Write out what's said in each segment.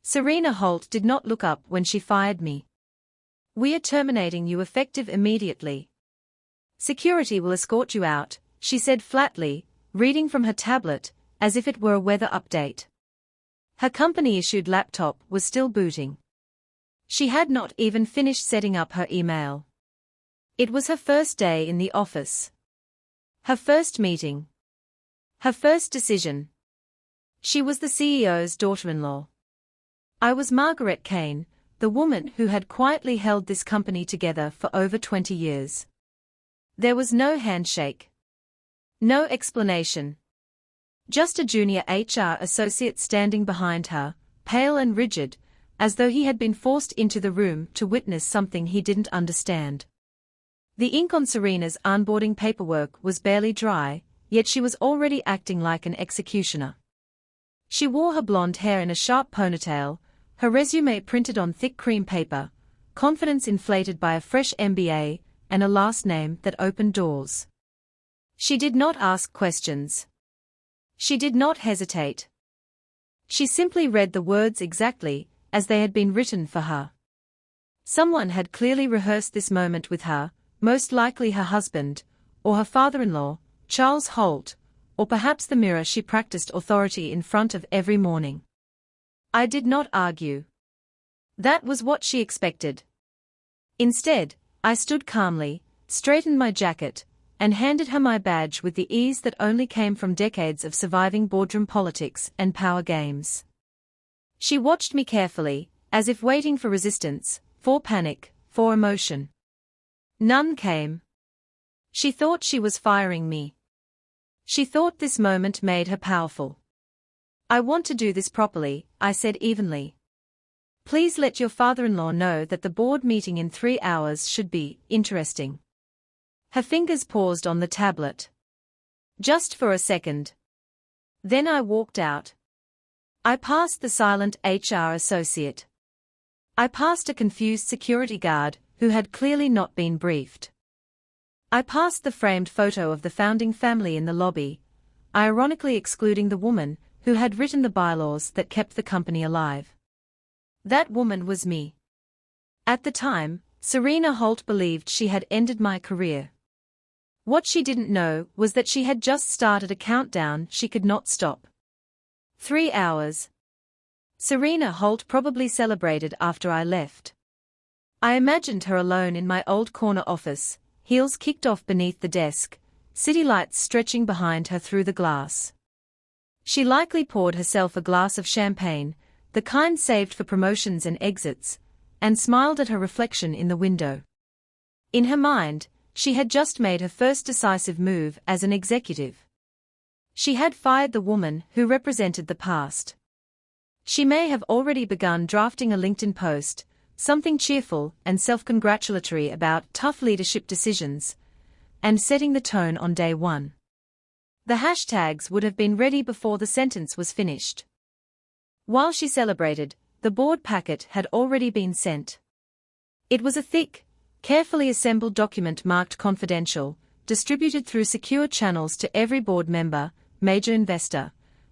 Serena Holt did not look up when she fired me. We are terminating you effective immediately. Security will escort you out, she said flatly, reading from her tablet, as if it were a weather update. Her company-issued laptop was still booting. She had not even finished setting up her email. It was her first day in the office. Her first meeting. Her first decision. She was the CEO's daughter-in-law. I was Margaret Kane, the woman who had quietly held this company together for over 20 years. There was no handshake. No explanation. Just a junior HR associate standing behind her, pale and rigid, as though he had been forced into the room to witness something he didn't understand. The ink on Serena's onboarding paperwork was barely dry, yet she was already acting like an executioner. She wore her blonde hair in a sharp ponytail, her resume printed on thick cream paper, confidence inflated by a fresh MBA, and a last name that opened doors. She did not ask questions. She did not hesitate. She simply read the words exactly as they had been written for her. Someone had clearly rehearsed this moment with her, most likely her husband, or her father-in-law, Charles Holt, or perhaps the mirror she practiced authority in front of every morning. I did not argue. That was what she expected. Instead, I stood calmly, straightened my jacket, and handed her my badge with the ease that only came from decades of surviving boardroom politics and power games. She watched me carefully, as if waiting for resistance, for panic, for emotion. None came. She thought she was firing me. She thought this moment made her powerful. I want to do this properly, I said evenly. Please let your father-in-law know that the board meeting in 3 hours should be interesting. Her fingers paused on the tablet. Just for a second. Then I walked out. I passed the silent HR associate. I passed a confused security guard who had clearly not been briefed. I passed the framed photo of the founding family in the lobby, ironically excluding the woman who had written the bylaws that kept the company alive. That woman was me. At the time, Serena Holt believed she had ended my career. What she didn't know was that she had just started a countdown she could not stop. 3 hours. Serena Holt probably celebrated after I left. I imagined her alone in my old corner office, heels kicked off beneath the desk, city lights stretching behind her through the glass. She likely poured herself a glass of champagne, the kind saved for promotions and exits, and smiled at her reflection in the window. In her mind, she had just made her first decisive move as an executive. She had fired the woman who represented the past. She may have already begun drafting a LinkedIn post, something cheerful and self-congratulatory about tough leadership decisions, and setting the tone on day one. The hashtags would have been ready before the sentence was finished. While she celebrated, the board packet had already been sent. It was a thick, carefully assembled document marked confidential, distributed through secure channels to every board member, major investor,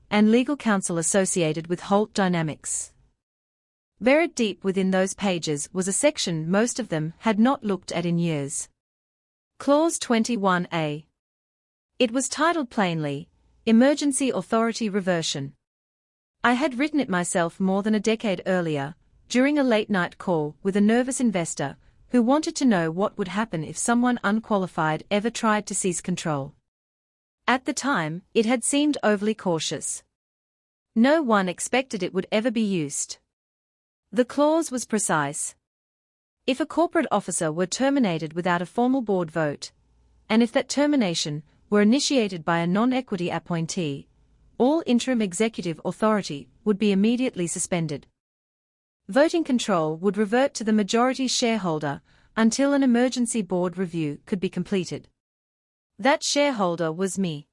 and legal counsel associated with Holt Dynamics. Buried deep within those pages was a section most of them had not looked at in years. Clause 21A. It was titled plainly, Emergency Authority Reversion. I had written it myself more than a decade earlier, during a late-night call with a nervous investor who wanted to know what would happen if someone unqualified ever tried to seize control. At the time, it had seemed overly cautious. No one expected it would ever be used. The clause was precise. If a corporate officer were terminated without a formal board vote, and if that termination were initiated by a non-equity appointee, all interim executive authority would be immediately suspended. Voting control would revert to the majority shareholder until an emergency board review could be completed. That shareholder was me.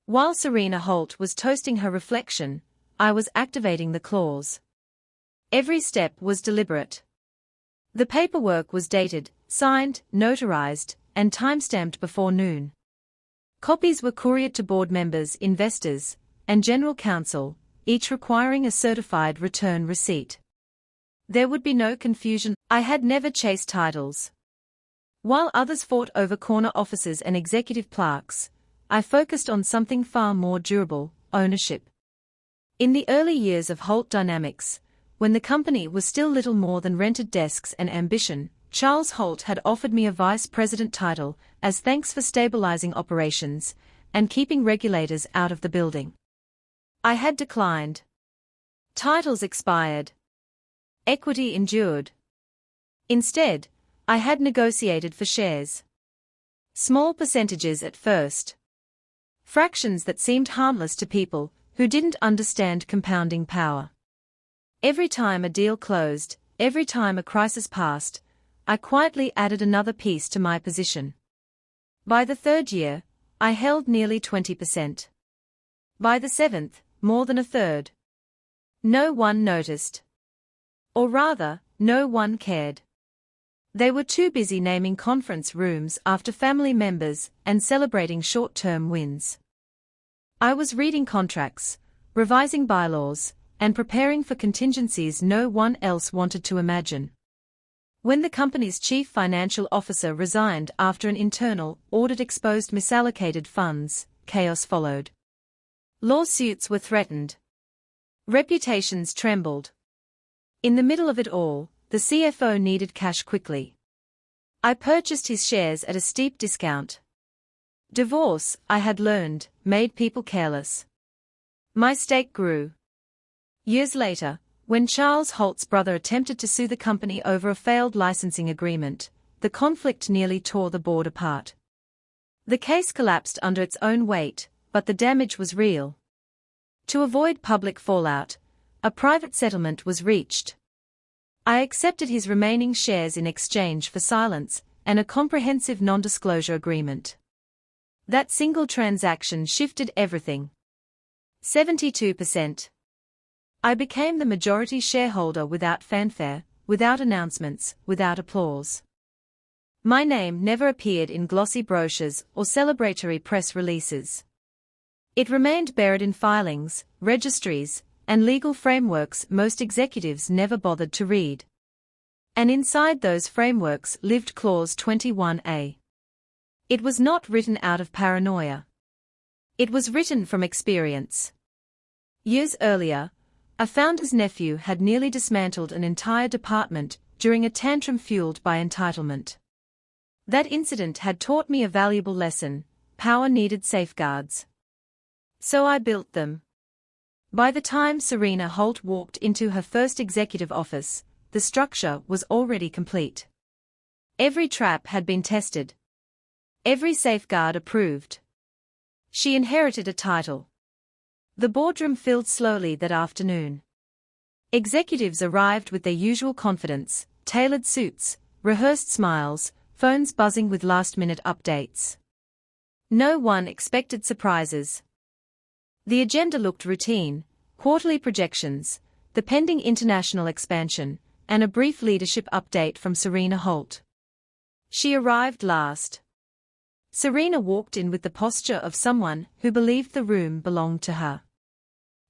While Serena Holt was toasting her reflection, I was activating the clause. Every step was deliberate. The paperwork was dated, signed, notarized, and timestamped before noon. Copies were couriered to board members, investors, and general counsel, each requiring a certified return receipt. There would be no confusion. I had never chased titles. While others fought over corner offices and executive plaques, I focused on something far more durable: ownership. In the early years of Holt Dynamics, when the company was still little more than rented desks and ambition, Charles Holt had offered me a vice president title as thanks for stabilizing operations and keeping regulators out of the building. I had declined. Titles expired. Equity endured. Instead, I had negotiated for shares. Small percentages at first. Fractions that seemed harmless to people who didn't understand compounding power. Every time a deal closed, every time a crisis passed, I quietly added another piece to my position. By the third year, I held nearly 20%. By the seventh, more than a third. No one noticed. Or rather, no one cared. They were too busy naming conference rooms after family members and celebrating short-term wins. I was reading contracts, revising bylaws, and preparing for contingencies no one else wanted to imagine. When the company's chief financial officer resigned after an internal audit exposed misallocated funds, chaos followed. Lawsuits were threatened. Reputations trembled. In the middle of it all, the CFO needed cash quickly. I purchased his shares at a steep discount. Divorce, I had learned, made people careless. My stake grew. Years later, when Charles Holt's brother attempted to sue the company over a failed licensing agreement, the conflict nearly tore the board apart. The case collapsed under its own weight, but the damage was real. To avoid public fallout, a private settlement was reached. I accepted his remaining shares in exchange for silence and a comprehensive non-disclosure agreement. That single transaction shifted everything. 72%. I became the majority shareholder without fanfare, without announcements, without applause. My name never appeared in glossy brochures or celebratory press releases. It remained buried in filings, registries, and legal frameworks most executives never bothered to read. And inside those frameworks lived Clause 21A. It was not written out of paranoia. It was written from experience. Years earlier, a founder's nephew had nearly dismantled an entire department during a tantrum fueled by entitlement. That incident had taught me a valuable lesson: power needed safeguards. So I built them. By the time Serena Holt walked into her first executive office, the structure was already complete. Every trap had been tested. Every safeguard approved. She inherited a title. The boardroom filled slowly that afternoon. Executives arrived with their usual confidence, tailored suits, rehearsed smiles, phones buzzing with last-minute updates. No one expected surprises. The agenda looked routine: quarterly projections, the pending international expansion, and a brief leadership update from Serena Holt. She arrived last. Serena walked in with the posture of someone who believed the room belonged to her.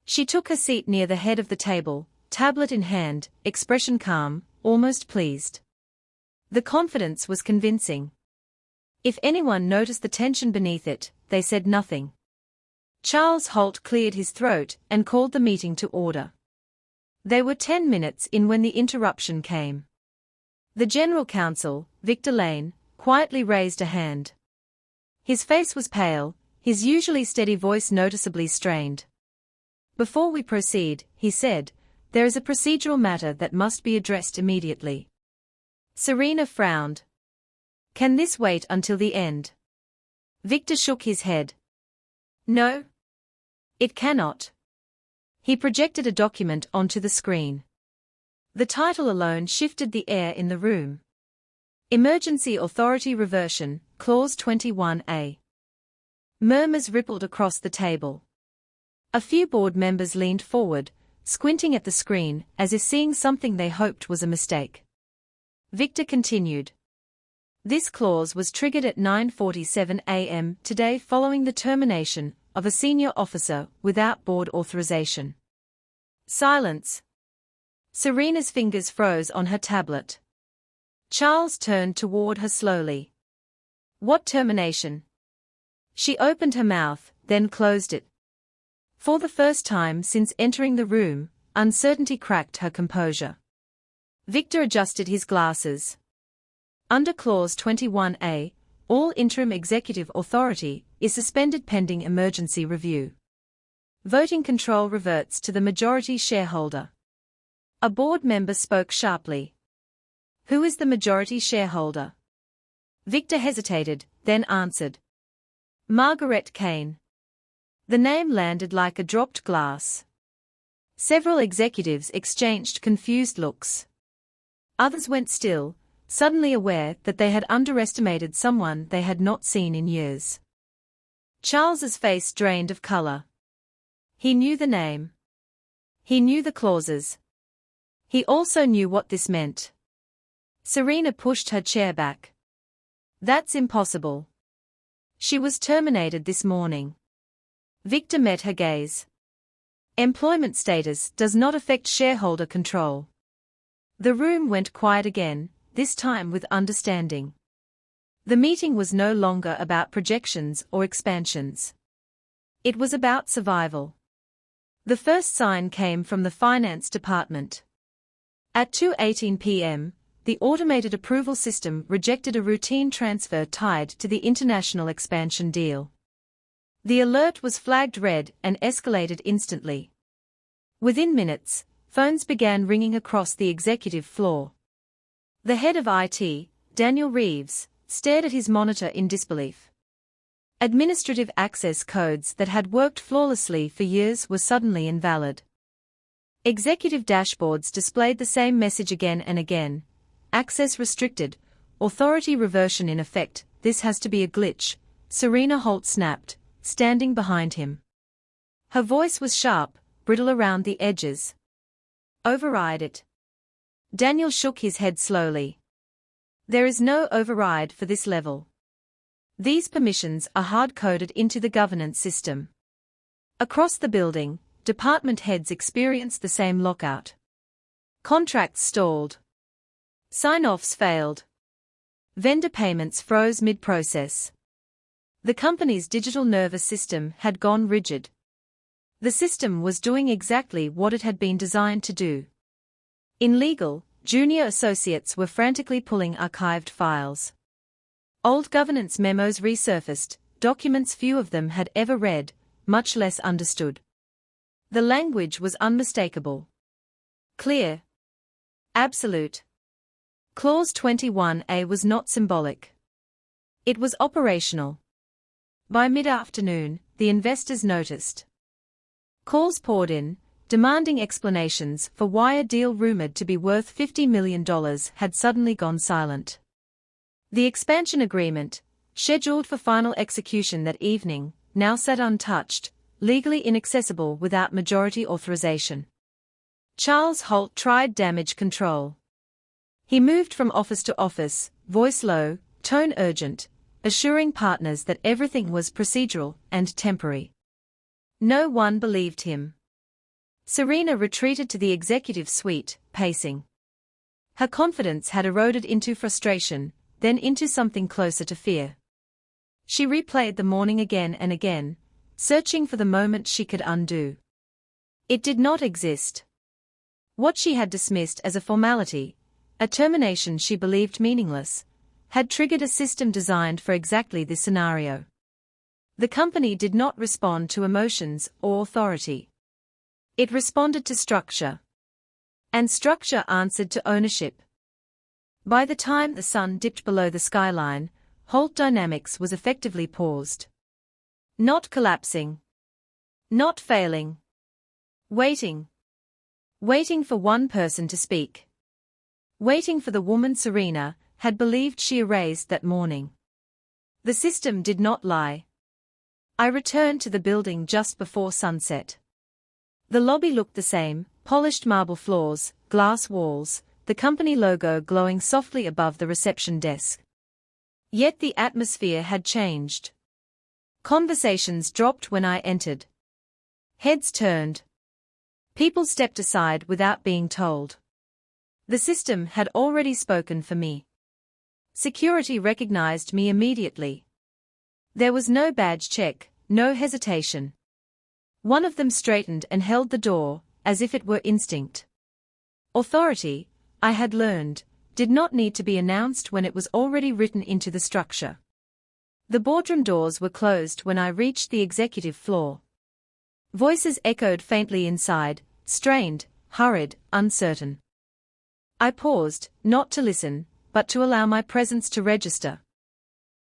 She took her seat near the head of the table, tablet in hand, expression calm, almost pleased. The confidence was convincing. If anyone noticed the tension beneath it, they said nothing. Charles Holt cleared his throat and called the meeting to order. They were 10 minutes in when the interruption came. The General Counsel, Victor Lane, quietly raised a hand. His face was pale, his usually steady voice noticeably strained. "Before we proceed," he said, "there is a procedural matter that must be addressed immediately." Serena frowned. "Can this wait until the end?" Victor shook his head. "No. It cannot." He projected a document onto the screen. The title alone shifted the air in the room. Emergency Authority Reversion, Clause 21A. Murmurs rippled across the table. A few board members leaned forward, squinting at the screen as if seeing something they hoped was a mistake. Victor continued. This clause was triggered at 9:47 a.m. today following the termination of a senior officer without board authorization. Silence. Serena's fingers froze on her tablet. Charles turned toward her slowly. What termination? She opened her mouth, then closed it. For the first time since entering the room, uncertainty cracked her composure. Victor adjusted his glasses. Under Clause 21A, all interim executive authority is suspended pending emergency review. Voting control reverts to the majority shareholder. A board member spoke sharply. Who is the majority shareholder? Victor hesitated, then answered. Margaret Kane. The name landed like a dropped glass. Several executives exchanged confused looks. Others went still, suddenly aware that they had underestimated someone they had not seen in years. Charles's face drained of color. He knew the name. He knew the clauses. He also knew what this meant. Serena pushed her chair back. That's impossible. She was terminated this morning. Victor met her gaze. Employment status does not affect shareholder control. The room went quiet again, this time with understanding. The meeting was no longer about projections or expansions. It was about survival. The first sign came from the finance department. At 2:18 p.m., the automated approval system rejected a routine transfer tied to the international expansion deal. The alert was flagged red and escalated instantly. Within minutes, phones began ringing across the executive floor. The head of IT, Daniel Reeves, stared at his monitor in disbelief. Administrative access codes that had worked flawlessly for years were suddenly invalid. Executive dashboards displayed the same message again and again. Access restricted. Authority reversion in effect. This has to be a glitch, Serena Holt snapped, standing behind him. Her voice was sharp, brittle around the edges. Override it. Daniel shook his head slowly. There is no override for this level. These permissions are hard-coded into the governance system. Across the building, department heads experienced the same lockout. Contracts stalled. Sign-offs failed. Vendor payments froze mid-process. The company's digital nervous system had gone rigid. The system was doing exactly what it had been designed to do. In legal, junior associates were frantically pulling archived files. Old governance memos resurfaced, documents few of them had ever read, much less understood. The language was unmistakable. Clear. Absolute. Clause 21A was not symbolic. It was operational. By mid-afternoon, the investors noticed. Calls poured in, demanding explanations for why a deal rumored to be worth $50 million had suddenly gone silent. The expansion agreement, scheduled for final execution that evening, now sat untouched, legally inaccessible without majority authorization. Charles Holt tried damage control. He moved from office to office, voice low, tone urgent, assuring partners that everything was procedural and temporary. No one believed him. Serena retreated to the executive suite, pacing. Her confidence had eroded into frustration, then into something closer to fear. She replayed the morning again and again, searching for the moment she could undo. It did not exist. What she had dismissed as a formality, a termination she believed meaningless, had triggered a system designed for exactly this scenario. The company did not respond to emotions or authority. It responded to structure. And structure answered to ownership. By the time the sun dipped below the skyline, Holt Dynamics was effectively paused. Not collapsing. Not failing. Waiting. Waiting for one person to speak. Waiting for the woman Serena had believed she erased that morning. The system did not lie. I returned to the building just before sunset. The lobby looked the same, polished marble floors, glass walls, the company logo glowing softly above the reception desk. Yet the atmosphere had changed. Conversations dropped when I entered. Heads turned. People stepped aside without being told. The system had already spoken for me. Security recognized me immediately. There was no badge check, no hesitation. One of them straightened and held the door, as if it were instinct. Authority, I had learned, did not need to be announced when it was already written into the structure. The boardroom doors were closed when I reached the executive floor. Voices echoed faintly inside, strained, hurried, uncertain. I paused, not to listen, but to allow my presence to register.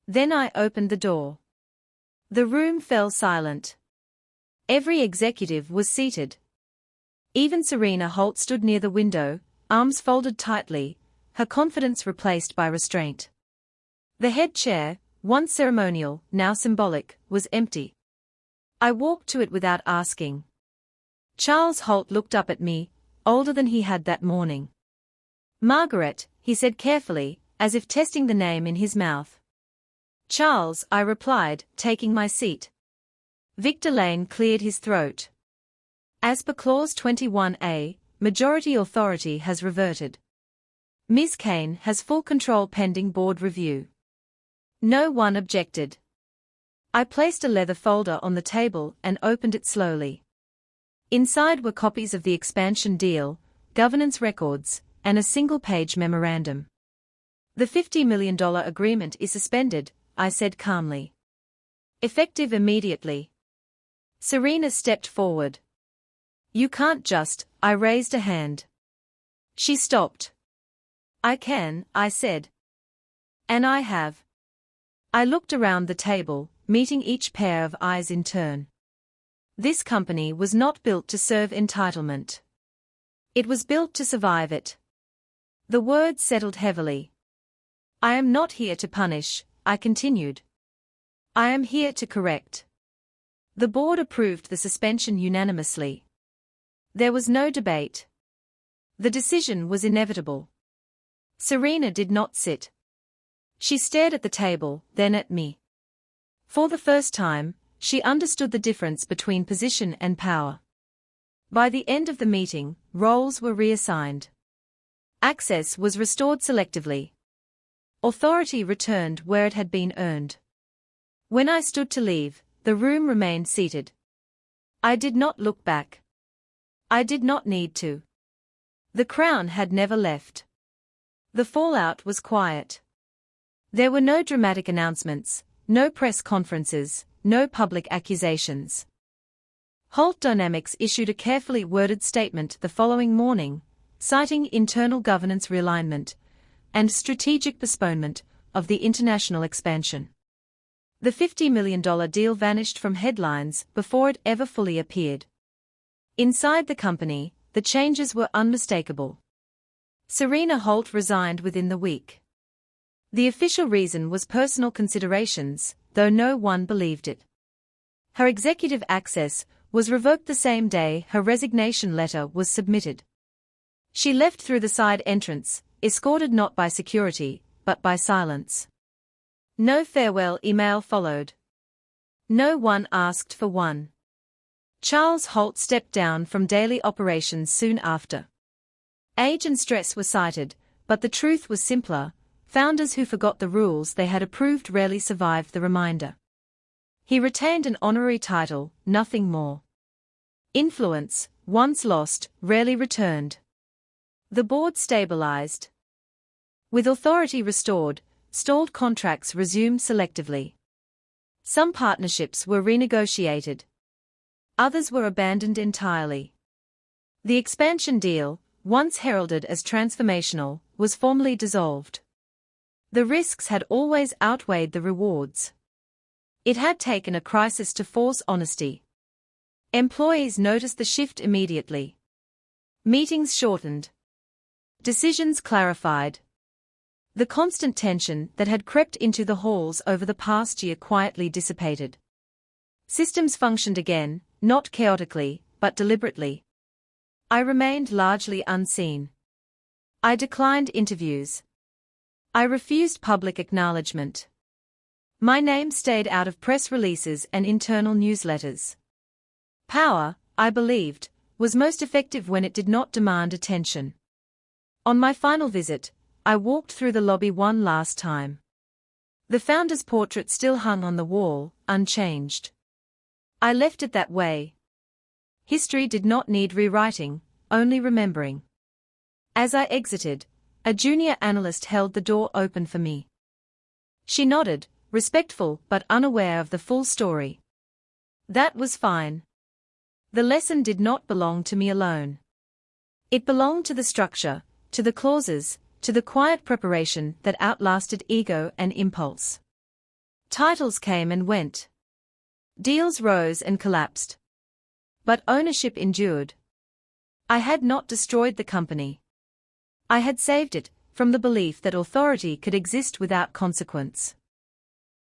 Then I opened the door. The room fell silent. Every executive was seated. Even Serena Holt stood near the window, arms folded tightly, her confidence replaced by restraint. The head chair, once ceremonial, now symbolic, was empty. I walked to it without asking. Charles Holt looked up at me, older than he had that morning. Margaret, he said carefully, as if testing the name in his mouth. Charles, I replied, taking my seat. Victor Lane cleared his throat. As per Clause 21A, majority authority has reverted. Ms. Kane has full control pending board review. No one objected. I placed a leather folder on the table and opened it slowly. Inside were copies of the expansion deal, governance records, and a single-page memorandum. The $50 million agreement is suspended, I said calmly. Effective immediately. Serena stepped forward. You can't just, I raised a hand. She stopped. I can, I said. And I have. I looked around the table, meeting each pair of eyes in turn. This company was not built to serve entitlement. It was built to survive it. The words settled heavily. I am not here to punish, I continued. I am here to correct. The board approved the suspension unanimously. There was no debate. The decision was inevitable. Serena did not sit. She stared at the table, then at me. For the first time, she understood the difference between position and power. By the end of the meeting, roles were reassigned. Access was restored selectively. Authority returned where it had been earned. When I stood to leave, the room remained seated. I did not look back. I did not need to. The crown had never left. The fallout was quiet. There were no dramatic announcements, no press conferences, no public accusations. Holt Dynamics issued a carefully worded statement the following morning, citing internal governance realignment and strategic postponement of the international expansion. The $50 million deal vanished from headlines before it ever fully appeared. Inside the company, the changes were unmistakable. Serena Holt resigned within the week. The official reason was personal considerations, though no one believed it. Her executive access was revoked the same day her resignation letter was submitted. She left through the side entrance, escorted not by security, but by silence. No farewell email followed. No one asked for one. Charles Holt stepped down from daily operations soon after. Age and stress were cited, but the truth was simpler. Founders who forgot the rules they had approved rarely survived the reminder. He retained an honorary title, nothing more. Influence, once lost, rarely returned. The board stabilized. With authority restored, stalled contracts resumed selectively. Some partnerships were renegotiated. Others were abandoned entirely. The expansion deal, once heralded as transformational, was formally dissolved. The risks had always outweighed the rewards. It had taken a crisis to force honesty. Employees noticed the shift immediately. Meetings shortened. Decisions clarified. The constant tension that had crept into the halls over the past year quietly dissipated. Systems functioned again, not chaotically, but deliberately. I remained largely unseen. I declined interviews. I refused public acknowledgement. My name stayed out of press releases and internal newsletters. Power, I believed, was most effective when it did not demand attention. On my final visit, I walked through the lobby one last time. The founder's portrait still hung on the wall, unchanged. I left it that way. History did not need rewriting, only remembering. As I exited, a junior analyst held the door open for me. She nodded, respectful but unaware of the full story. That was fine. The lesson did not belong to me alone. It belonged to the structure, to the clauses, to the quiet preparation that outlasted ego and impulse. Titles came and went. Deals rose and collapsed. But ownership endured. I had not destroyed the company. I had saved it from the belief that authority could exist without consequence.